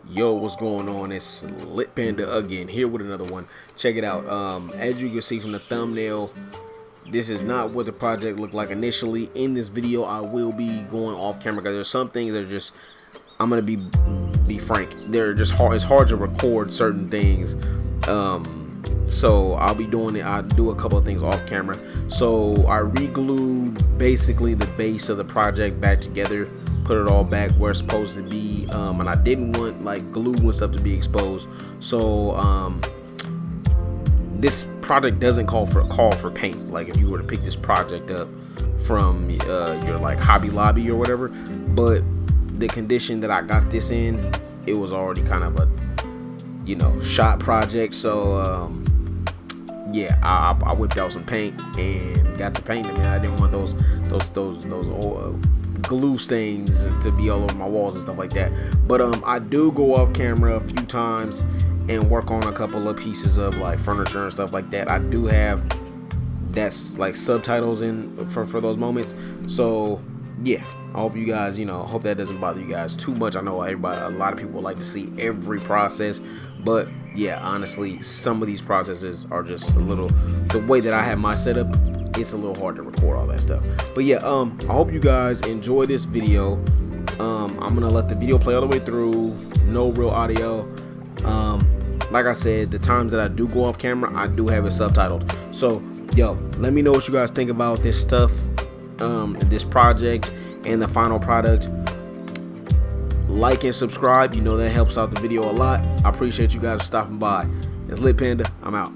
Yo, what's going on? It's Lit Panda again, here with another one. Check it out. As you can see from the thumbnail, this is not what the project looked like initially. In this video, I will be going off camera because there's some things that are just, I'm gonna be frank, they're just hard. It's hard to record certain things. So I'll be doing it. I'll do a couple of things off camera. So I re-glued basically the base of the project back together, put it all back where it's supposed to be, and I didn't want like glue and stuff to be exposed. So this project doesn't call for paint. Like if you were to pick this project up from your like Hobby Lobby or whatever, but the condition that I got this in, it was already kind of a shot project. So yeah, I whipped out some paint and got to painting. Man, I didn't want those old, glue stains to be all over my walls and stuff like that. But I do go off camera a few times and work on a couple of pieces of like furniture and stuff like that. I do have that's like subtitles in for those moments. So yeah, I hope you guys, hope that doesn't bother you guys too much. I know a lot of people like to see every process, but yeah, honestly, some of these processes are just a little, the way that I have my setup, it's a little hard to record all that stuff. But yeah, I hope you guys enjoy this video. I'm gonna let the video play all the way through, no real audio. Like I said, the times that I do go off camera, I do have it subtitled. So yo, let me know what you guys think about this stuff, this project and the final product. Like and subscribe, that helps out the video a lot. I appreciate you guys for stopping by. It's Lit Panda, I'm out.